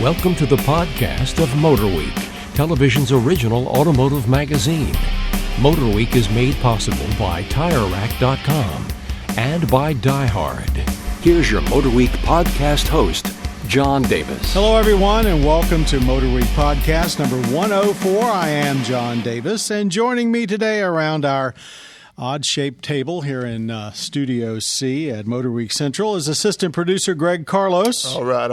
Welcome to the podcast of MotorWeek, television's original automotive magazine. MotorWeek is made possible by TireRack.com and by Die Hard. Here's your MotorWeek podcast host, John Davis. Hello, everyone, and welcome to MotorWeek podcast number 104. I am John Davis, and joining me today around our odd-shaped table here in Studio C at MotorWeek Central is assistant producer Greg Carlos. All right.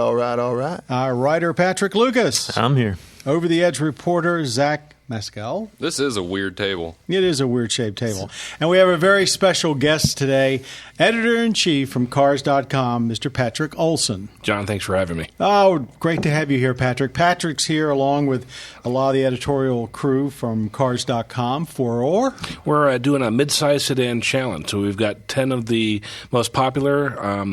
Our writer Patrick Lucas. I'm here. Over the Edge reporter Zach Mescal. This is a weird table. It is a weird-shaped table. And we have a very special guest today, editor-in-chief from Cars.com, Mr. Patrick Olson. John, thanks for having me. Oh, great to have you here, Patrick. Patrick's here along with a lot of the editorial crew from Cars.com for We're doing a mid-size sedan challenge. So we've got 10 of the most popular.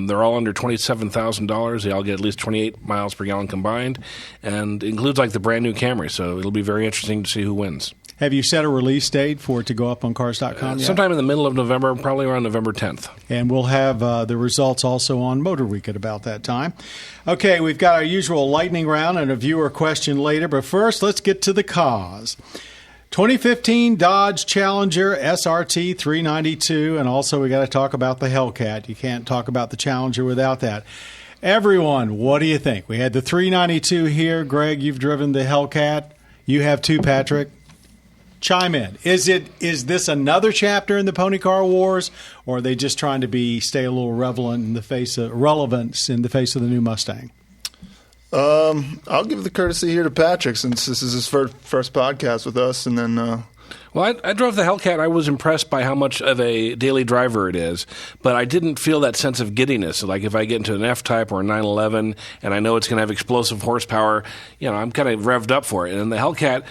They're all under $27,000. They all get at least 28 miles per gallon combined, and it includes like the brand new Camry. So it'll be very interesting to see who wins. Have you set a release date for it to go up on Cars.com yet? Sometime in the middle of November, probably around November 10th. And we'll have the results also on MotorWeek at about that time. Okay, we've got our usual lightning round and a viewer question later, but first let's get to the cause. 2015 Dodge Challenger SRT 392, and also we got to talk about the Hellcat. You can't talk about the Challenger without that. Everyone, what do you think? We had the 392 here. Greg, you've driven the Hellcat. You have too, Patrick. Chime in. Is this another chapter in the pony car wars, or are they just trying to stay a little relevance in the face of the new Mustang? I'll give the courtesy here to Patrick since this is his first podcast with us, and then. Well, I drove the Hellcat. I was impressed by how much of a daily driver it is, but I didn't feel that sense of giddiness. Like if I get into an F-Type or a 911 and I know it's going to have explosive horsepower, I'm kind of revved up for it. And the Hellcat,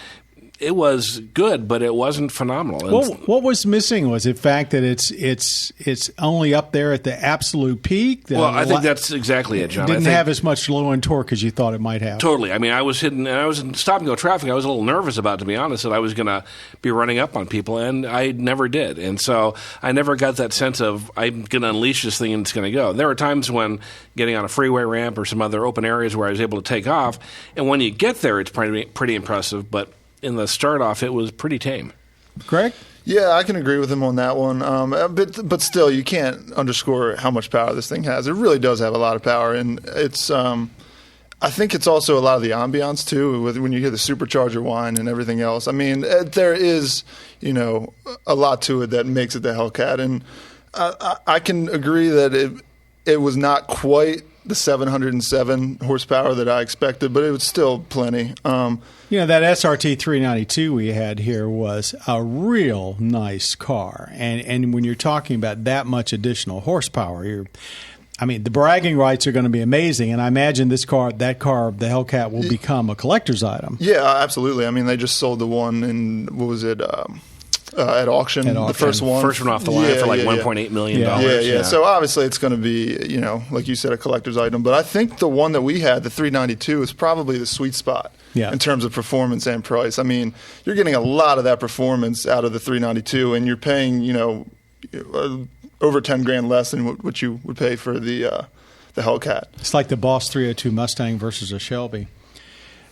it was good, but it wasn't phenomenal. Well, what was missing was the fact that it's only up there at the absolute peak. Well, I think that's exactly it, John. It didn't have as much low-end torque as you thought it might have. Totally. I mean, I was in stop-and-go traffic. I was a little nervous about it, to be honest, that I was going to be running up on people, and I never did. And so I never got that sense of I'm going to unleash this thing and it's going to go. There were times when getting on a freeway ramp or some other open areas where I was able to take off, and when you get there, it's pretty impressive, but in the start off, it was pretty tame. Greg? Yeah, I can agree with him on that one. But still, you can't underscore how much power this thing has. It really does have a lot of power, and it's. I think it's also a lot of the ambiance too, when you hear the supercharger whine and everything else. I mean, there is a lot to it that makes it the Hellcat, and I can agree that it was not quite the 707 horsepower that I expected, but it was still plenty. That SRT 392 we had here was a real nice car. And when you're talking about that much additional horsepower, the bragging rights are going to be amazing. And I imagine the Hellcat, will become a collector's item. Yeah, absolutely. I mean, they just sold the one in, what was it, at auction, the first one off the line for like $1.8 million. Yeah. So obviously it's going to be, like you said, a collector's item. But I think the one that we had, the 392, is probably the sweet spot in terms of performance and price. I mean, you're getting a lot of that performance out of the 392, and you're paying, over $10,000 less than what you would pay for the Hellcat. It's like the Boss 302 Mustang versus a Shelby.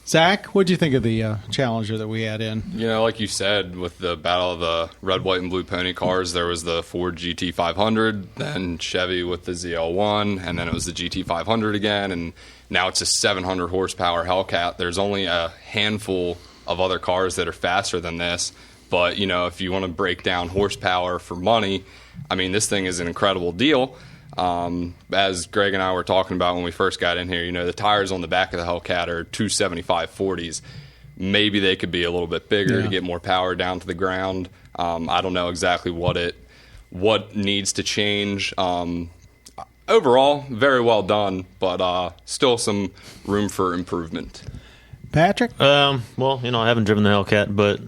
Zach, what did you think of the Challenger that we had in? Like you said, with the battle of the red, white, and blue pony cars, there was the Ford GT500, then Chevy with the ZL1, and then it was the GT500 again, and now it's a 700 horsepower Hellcat. There's only a handful of other cars that are faster than this, but if you want to break down horsepower for money, I mean, this thing is an incredible deal. As Greg and I were talking about when we first got in here, the tires on the back of the Hellcat are 275 40s. Maybe they could be a little bit bigger to get more power down to the ground. I don't know exactly what needs to change. Overall, very well done, but still some room for improvement. Patrick? I haven't driven the Hellcat, but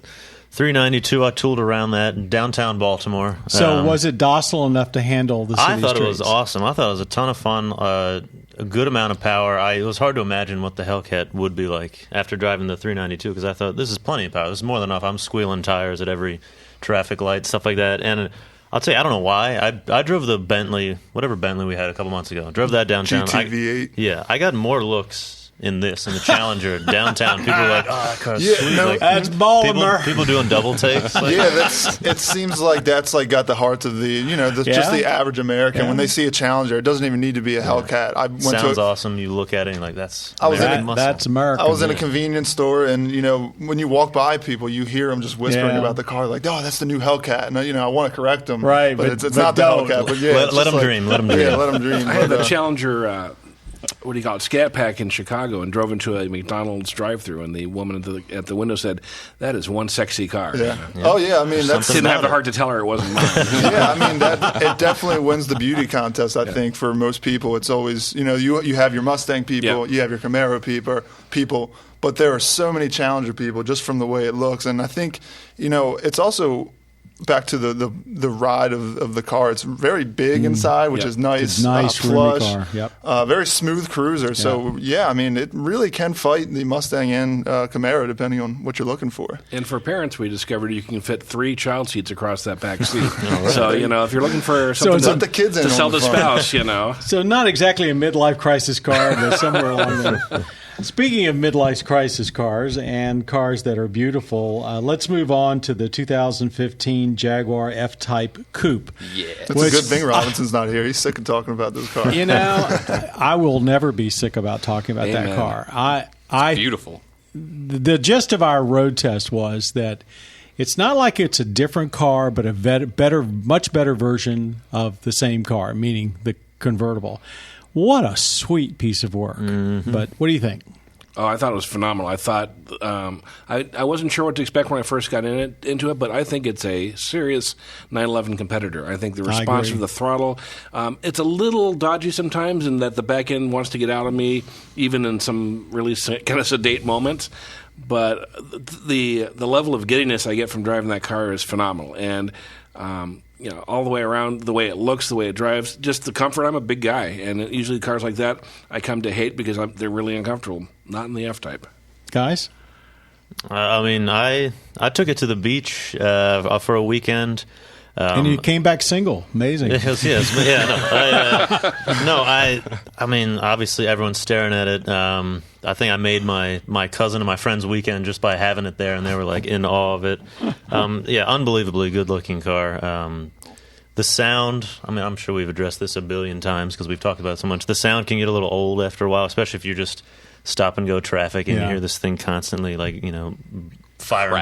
392, I tooled around that in downtown Baltimore. So was it docile enough to handle the city I thought streets? It was awesome. I thought it was a ton of fun, a good amount of power. It was hard to imagine what the Hellcat would be like after driving the 392, because I thought, this is plenty of power. This is more than enough. I'm squealing tires at every traffic light, stuff like that. And I'll tell you, I don't know why. I drove the Bentley, whatever Bentley we had a couple months ago. I drove that downtown. GTV8. I got more looks in the Challenger downtown. People are like, "Oh, that car's sweet." no, Like, That's baller. people doing double takes. Like, It seems like that's like got the hearts of the just the average American. Yeah. When they see a Challenger, it doesn't even need to be a Hellcat. I went sounds to awesome. You look at it and you're like, that's I was in American a- muscle. That's American. I was in a convenience store, and when you walk by people, you hear them just whispering Yeah. about the car, like, "Oh, that's the new Hellcat," and I want to correct them, Right, But but it's not the don't. Hellcat. But yeah, Let it's just them like- dream. Let them dream. Yeah, let them dream. I had But, a Challenger, what do you call it, Scat Pack in Chicago, and drove into a McDonald's drive-thru, and the woman at the window said, "That is one sexy car." yeah. Oh yeah, I mean that's Didn't about have the it. heart to tell her it wasn't mine. yeah, I mean it definitely wins the beauty contest. I think for most people, it's always you have your Mustang people, Yeah. you have your Camaro people, but there are so many Challenger people just from the way it looks, and I think it's also back to the ride of the car. It's very big inside, which Yep. is nice, It's nice, roomy plush, car. Yep. very smooth cruiser. So yeah, I mean it really can fight the Mustang and Camaro depending on what you're looking for. And for parents, we discovered you can fit 3 child seats across that back seat. So, if you're looking for something it's to, let the kids in to on sell the the front. spouse, So not exactly a midlife crisis car, but somewhere along there. Speaking of midlife crisis cars and cars that are beautiful, let's move on to the 2015 Jaguar F-Type Coupe. Yeah. It's a good thing Robinson's not here. He's sick of talking about this car. I will never be sick about talking about that Amen. car. I Beautiful. the gist of our road test was that it's not like it's a different car, but a much better version of the same car, meaning the convertible. What a sweet piece of work. But what do you think? Oh, I thought it was phenomenal. I thought I wasn't sure what to expect when I first got into it, but I think it's a serious 911 competitor. I think the response agree. of the throttle, it's a little dodgy sometimes in that the back end wants to get out of me, even in some really kind of sedate moments. But the level of giddiness I get from driving that car is phenomenal. And all the way around, the way it looks, the way it drives, just the comfort. I'm a big guy, and usually cars like that I come to hate because they're really uncomfortable. Not in the F-Type. Guys? I mean, I took it to the beach for a weekend. And you came back single. Amazing. I mean, obviously everyone's staring at it. I think I made my cousin and my friend's weekend just by having it there, and they were like in awe of it. Unbelievably good looking car. The sound, I mean, I'm sure we've addressed this a billion times because we've talked about it so much. The sound can get a little old after a while, especially if you're just stop and go traffic and you hear this thing constantly firing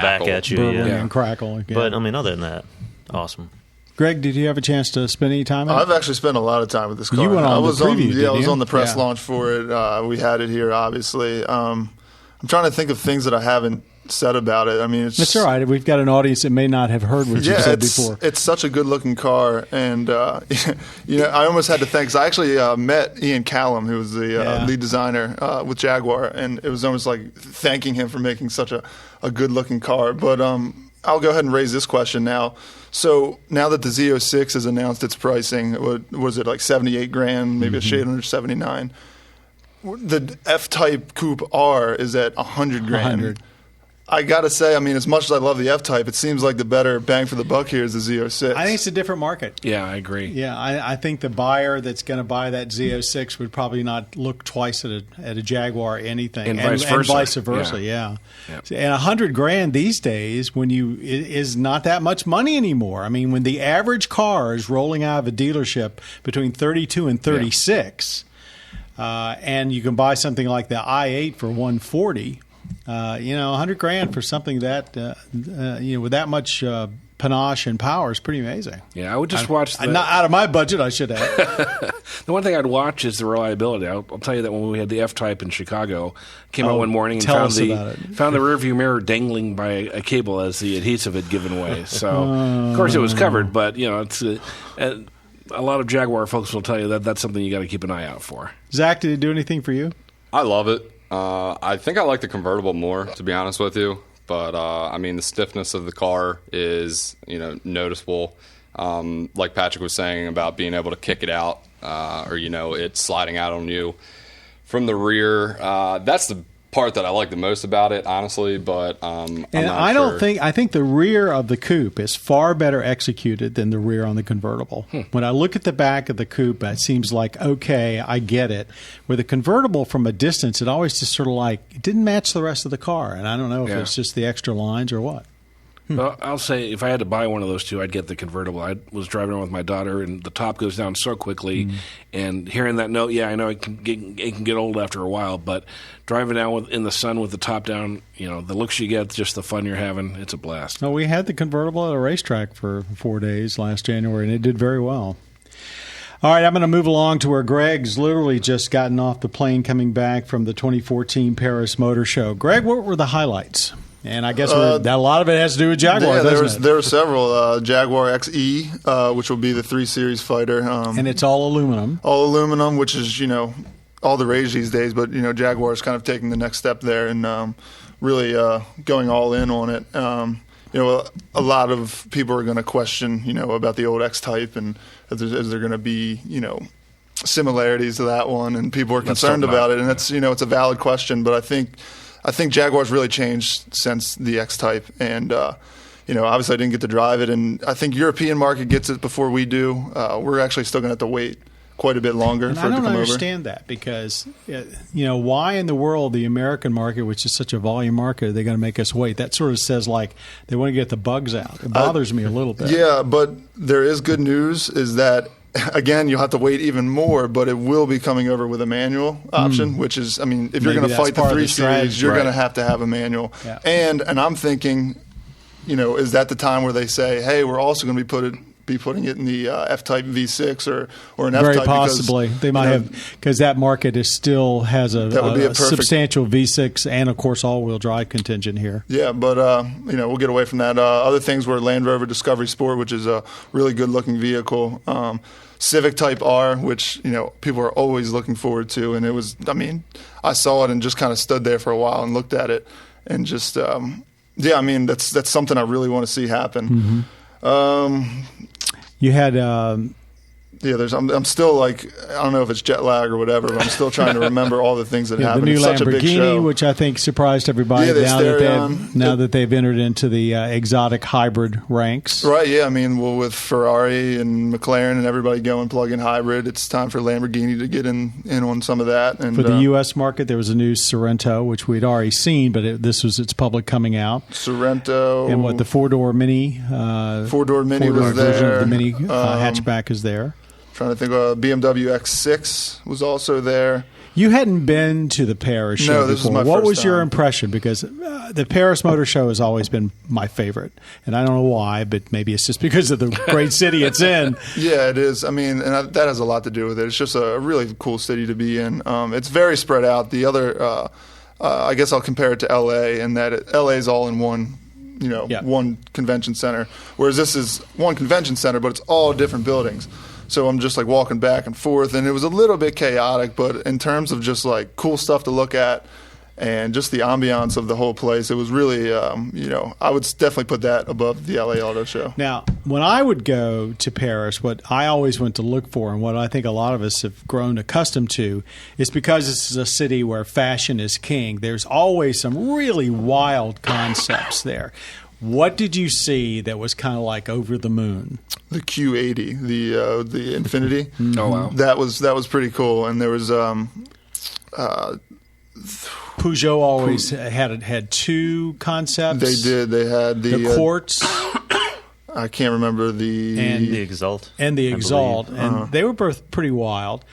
Crackle. back at you. Burbling Yeah. and crackling. Yeah. But I mean, other than that, awesome. Greg, did you have a chance to spend any time in it? I've actually spent a lot of time with this car. You went on I the was preview, I didn't was you? on the press Yeah. launch for it. We had it here, obviously. I'm trying to think of things that I haven't said about it. I mean, That's all right. We've got an audience that may not have heard what you said before. It's such a good-looking car, and I almost had to thank. Cause I actually met Ian Callum, who was the lead designer with Jaguar, and it was almost like thanking him for making such a good-looking car. But I'll go ahead and raise this question now. So now that the Z06 has announced its pricing, what was it, like $78,000, maybe a shade under 79? The F-Type Coupe R is at $100,000. 100. I got to say, I mean, as much as I love the F-Type, it seems like the better bang for the buck here is the Z06. I think it's a different market. Yeah, I agree. Yeah, I think the buyer that's going to buy that Z06 would probably not look twice at a Jaguar anything, And vice versa. vice versa. Yeah. Yep. And $100,000 these days, is not that much money anymore. I mean, when the average car is rolling out of a dealership between 32 and 36, and you can buy something like the i8 for $140. $100,000 for something that with that much panache and power is pretty amazing. Yeah, I would just watch the... Not out of my budget, I should add. The one thing I'd watch is the reliability. I'll tell you that when we had the F-Type in Chicago, came out one morning and tell found us about it. found the rearview mirror dangling by a cable as the adhesive had given way. So, of course, it was covered, but it's a lot of Jaguar folks will tell you that that's something you got to keep an eye out for. Zach, did it do anything for you? I love it. I think I like the convertible more, to be honest with you. But I mean, the stiffness of the car is noticeable. Like Patrick was saying about being able to kick it out, or it sliding out on you from the rear. That's the part that I like the most about it, honestly. But I'm not sure. I think the rear of the coupe is far better executed than the rear on the convertible. When I look at the back of the coupe, it seems like, okay, I get it. With the convertible from a distance, it always just sort of like, it didn't match the rest of the car. And I don't know if it's just the extra lines or what. Well, I'll say if I had to buy one of those two, I'd get the convertible. I was driving around with my daughter, and the top goes down so quickly. And hearing that note, I know it can get old after a while, but driving down in the sun with the top down, the looks you get, just the fun you're having, it's a blast. Oh, we had the convertible at a racetrack for 4 days last January, and it did very well. All right, I'm going to move along to where Greg's literally just gotten off the plane coming back from the 2014 Paris Motor Show. Greg, what were the highlights? And I guess a lot of it has to do with Jaguar, there were several. Jaguar XE, which will be the 3 Series fighter. And it's all aluminum. All aluminum, which is, all the rage these days. But, Jaguar's kind of taking the next step there and really going all in on it. A lot of people are going to question, about the old X-Type and is there going to be, similarities to that one. And people are concerned about it. And it's, it's a valid question. But I think Jaguar's really changed since the X-Type, and obviously I didn't get to drive it, and I think European market gets it before we do. We're actually still going to have to wait quite a bit longer for it to come over. I don't understand that because, why in the world the American market, which is such a volume market, are they going to make us wait? That sort of says like they want to get the bugs out. It bothers me a little bit. Yeah, but there is good news is that, again, you'll have to wait even more, but it will be coming over with a manual option, which is, if you're going to fight the 3 Series, you're going to have a manual. Yeah. And I'm thinking, is that the time where they say, hey, we're also going to be putting it in the F-Type V6 or an F-Type? Very possibly. They might have, because that market still has a substantial V6 and, of course, all-wheel drive contingent here. Yeah, but, we'll get away from that. Other things were Land Rover Discovery Sport, which is a really good-looking vehicle. Civic Type R, which, people are always looking forward to. And it was, I saw it and just kind of stood there for a while and looked at it and just, that's something I really want to see happen. You had I'm still like, I don't know if it's jet lag or whatever, but I'm still trying to remember all the things that happened. The new it's such a big show. Lamborghini, which I think surprised everybody now that they've entered into the exotic hybrid ranks. Right, yeah. With Ferrari and McLaren and everybody going plug-in hybrid, it's time for Lamborghini to get in on some of that. And for the U.S. market, there was a new Sorento, which we'd already seen, but this was its public coming out. Sorento. And the four-door Mini. Four-door Mini was there. Version of the Mini hatchback is there. Trying to think, BMW X6 was also there. You hadn't been to the Paris show No, this before. was my What first was your time. impression? Because the Paris Motor Show has always been my favorite. And I don't know why, but maybe it's just because of the great city it's in. Yeah, it is. That has a lot to do with it. It's just a really cool city to be in. It's very spread out. The other, I guess I'll compare it to L.A. in that L.A. is all in one. One convention center, whereas this is one convention center, but it's all different buildings. So I'm just like walking back and forth, and it was a little bit chaotic, but in terms of just like cool stuff to look at and just the ambiance of the whole place, it was really, I would definitely put that above the LA Auto Show. Now, when I would go to Paris, what I always went to look for, and what I think a lot of us have grown accustomed to, is because this is a city where fashion is king, there's always some really wild concepts there. What did you see that was kind of like over the moon? The Q80, the Infinity. Oh wow, that was pretty cool. And there was Peugeot always had two concepts. They did. They had the Quartz. I can't remember the Exalt. And the Exalt, and they were both pretty wild.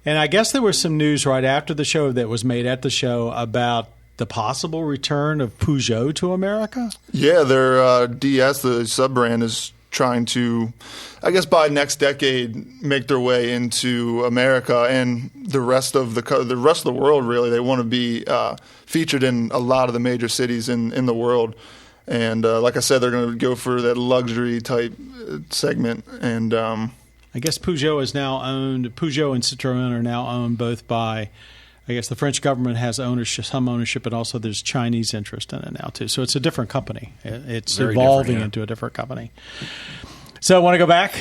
And I guess there was some news right after the show that was made at the show about the possible return of Peugeot to America? Yeah, their DS, the sub-brand, is trying to, I guess, by next decade, make their way into America and the rest of the world. Really, they want to be featured in a lot of the major cities in the world. And like I said, they're going to go for that luxury type segment. And I guess Peugeot and Citroën are now owned both by, I guess the French government has some ownership, but also there's Chinese interest in it now too. So it's a different company. It's Very evolving different, into a different company. So want to go back?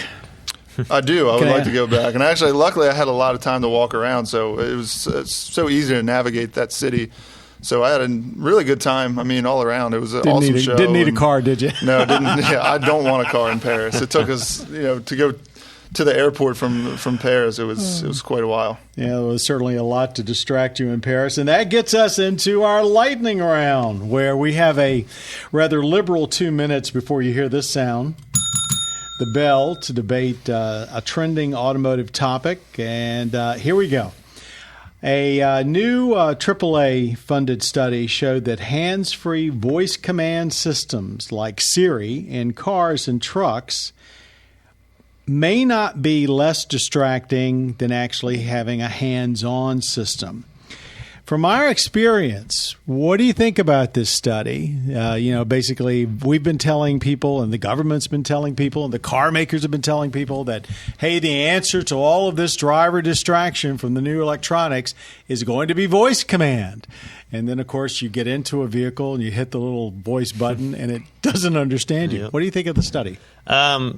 I do. I would like to go back. And actually, luckily, I had a lot of time to walk around, so it's so easy to navigate that city. So I had a really good time. I mean, all around, it was an awesome show. Didn't need a car, did you? No, didn't. Yeah, I don't want a car in Paris. It took us, to go to the airport from Paris. It was quite a while. Yeah, there was certainly a lot to distract you in Paris. And that gets us into our lightning round, where we have a rather liberal 2 minutes before you hear this sound. The bell to debate a trending automotive topic. And here we go. A new AAA-funded study showed that hands-free voice command systems like Siri in cars and trucks may not be less distracting than actually having a hands-on system. From our experience, what do you think about this study? Basically, we've been telling people, and the government's been telling people, and the car makers have been telling people that, hey, the answer to all of this driver distraction from the new electronics is going to be voice command. And then, of course, you get into a vehicle and you hit the little voice button, and it doesn't understand you. Yep. What do you think of the study? I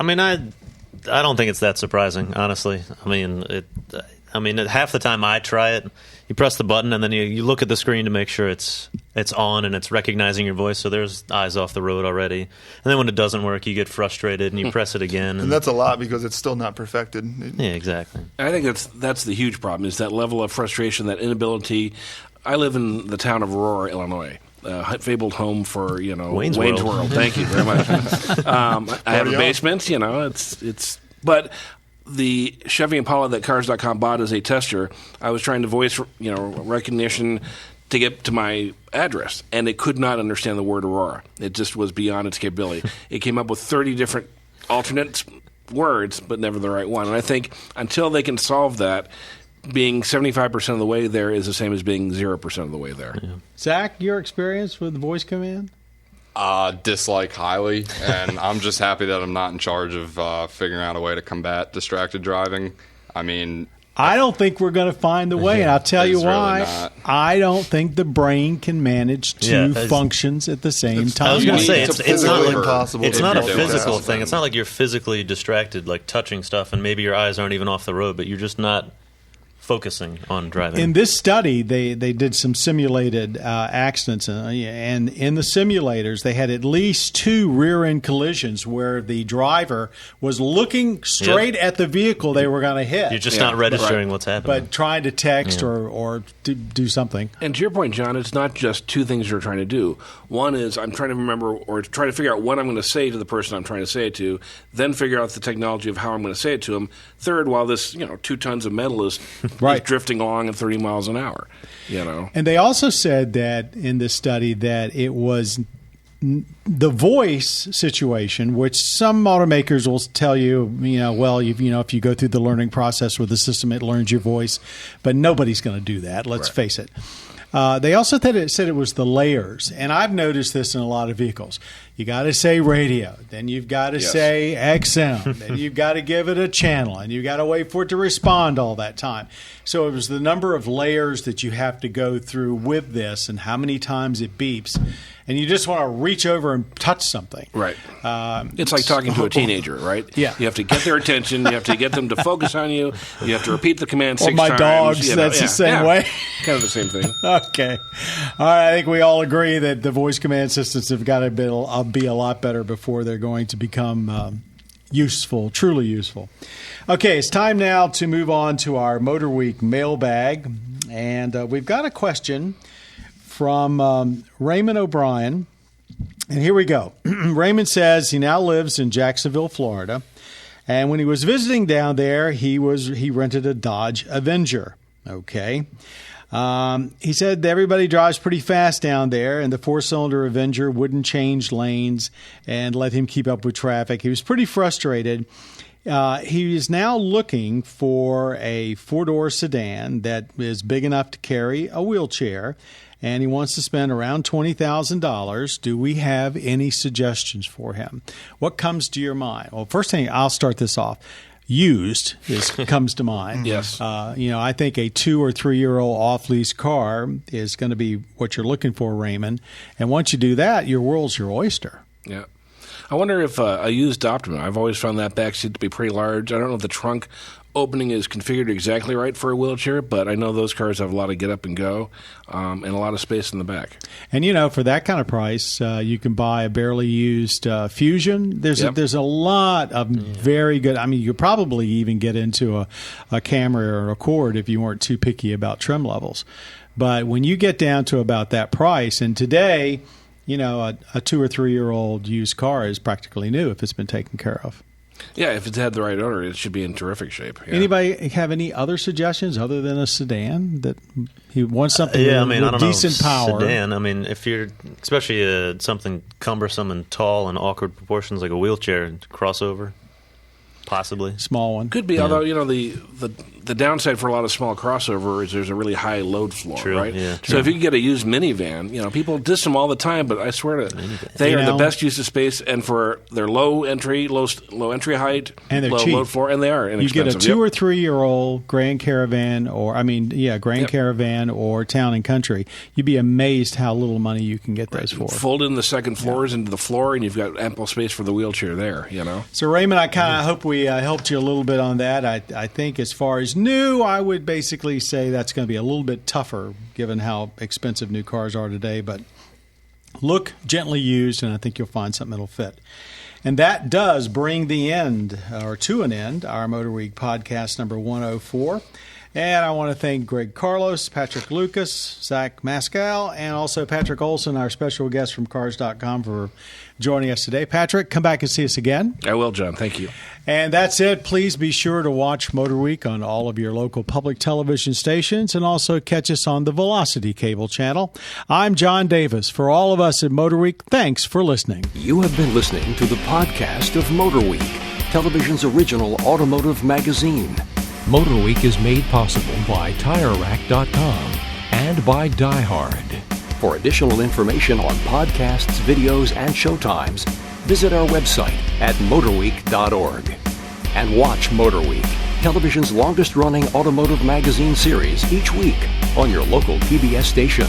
don't think it's that surprising, honestly. I mean, half the time I try it, you press the button and then you look at the screen to make sure it's on and it's recognizing your voice, so there's eyes off the road already. And then when it doesn't work, you get frustrated and you press it again. And that's a lot because it's still not perfected. Yeah, exactly. I think that's the huge problem, is that level of frustration, that inability. I live in the town of Aurora, Illinois. Fabled home for Wayne's World. Thank you very much. I have a basement. But the Chevy Impala that Cars.com bought as a tester, I was trying to voice recognition to get to my address, and it could not understand the word Aurora. It just was beyond its capability. It came up with 30 different alternate words, but never the right one. And I think until they can solve that, being 75% of the way there is the same as being 0% of the way there. Yeah. Zach, your experience with voice command? Dislike highly, and I'm just happy that I'm not in charge of figuring out a way to combat distracted driving. I don't think we're going to find the way, and I'll tell you why. Really, I don't think the brain can manage two functions at the same time. I was going to say, it's not impossible. It's not a physical thing. It's not like you're physically distracted, like touching stuff, and maybe your eyes aren't even off the road, but you're just not focusing on driving. In this study, they did some simulated accidents, and in the simulators, they had at least 2 rear-end collisions where the driver was looking straight at the vehicle they were going to hit. You're just not registering what's happening. But trying to text or do something. And to your point, John, it's not just 2 things you're trying to do. One is I'm trying to remember or try to figure out what I'm going to say to the person I'm trying to say it to, then figure out the technology of how I'm going to say it to them. Third, while this 2 tons of metal is drifting along at 30 miles an hour, And they also said that in this study that it was the voice situation, which some automakers will tell you, if you go through the learning process with the system, it learns your voice, but nobody's going to do that. Let's face it. They also said it was the layers, and I've noticed this in a lot of vehicles. You got to say radio, then you've got to say XM, then you've got to give it a channel, and you've got to wait for it to respond all that time. So it was the number of layers that you have to go through with this and how many times it beeps. And you just want to reach over and touch something. Right. It's like talking to a teenager, right? Yeah. You have to get their attention. You have to get them to focus on you. You have to repeat the command 6 times. My dogs, that's the same way. Kind of the same thing. Okay. All right. I think we all agree that the voice command systems have got to be a lot better before they're going to become useful, truly useful. Okay. It's time now to move on to our MotorWeek mailbag. And we've got a question from Raymond O'Brien. And here we go. Raymond says he now lives in Jacksonville, Florida. And when he was visiting down there, he rented a Dodge Avenger. Okay. He said that everybody drives pretty fast down there, and the 4-cylinder Avenger wouldn't change lanes and let him keep up with traffic. He was pretty frustrated. He is now looking for a 4-door sedan that is big enough to carry a wheelchair, and he wants to spend around $20,000. Do we have any suggestions for him? What comes to your mind? Well, first thing, I'll start this off. Used comes to mind. Yes. I think a 2 or 3 year old off lease car is going to be what you're looking for, Raymond. And once you do that, your world's your oyster. Yeah. I wonder if a used Optima, I've always found that back seat to be pretty large. I don't know if the trunk opening is configured exactly right for a wheelchair, but I know those cars have a lot of get up and go and a lot of space in the back. And, for that kind of price, you can buy a barely used Fusion. There's a lot of very good. I mean, you could probably even get into a Camry or an Accord if you weren't too picky about trim levels. But when you get down to about that price, and today, a 2 or 3 year old used car is practically new if it's been taken care of. Yeah, if it's had the right owner, it should be in terrific shape. Yeah. Anybody have any other suggestions other than a sedan that he wants something I with don't decent know, power? Sedan. I mean, if you're especially something cumbersome and tall and awkward proportions like a wheelchair crossover, possibly small one could be. Although the downside for a lot of small crossover is there's a really high load floor, True, right? yeah, so if you can get a used minivan, people diss them all the time, but I swear they are the best use of space, and for their low entry height, and they're low cheap. Load floor, and they are inexpensive. You get a 2 or 3 year old Grand Caravan, Caravan or Town and Country. You'd be amazed how little money you can get those for. Fold in the second floors into the floor, and you've got ample space for the wheelchair there. So Raymond, I kind of hope we helped you a little bit on that. I think as far as new, I would basically say that's going to be a little bit tougher given how expensive new cars are today, but look gently used, and I think you'll find something that'll fit. And that does bring to an end, our Motor Week podcast number 104. And I want to thank Greg Carlos, Patrick Lucas, Zach Mascal, and also Patrick Olson, our special guest from Cars.com, for joining us today. Patrick, come back and see us again. I will, John. Thank you. And that's it. Please be sure to watch Motor Week on all of your local public television stations and also catch us on the Velocity Cable channel. I'm John Davis. For all of us at Motor Week, thanks for listening. You have been listening to the podcast of Motor Week, television's original automotive magazine. MotorWeek is made possible by TireRack.com and by Die Hard. For additional information on podcasts, videos, and showtimes, visit our website at motorweek.org. And watch MotorWeek, television's longest-running automotive magazine series, each week on your local PBS station.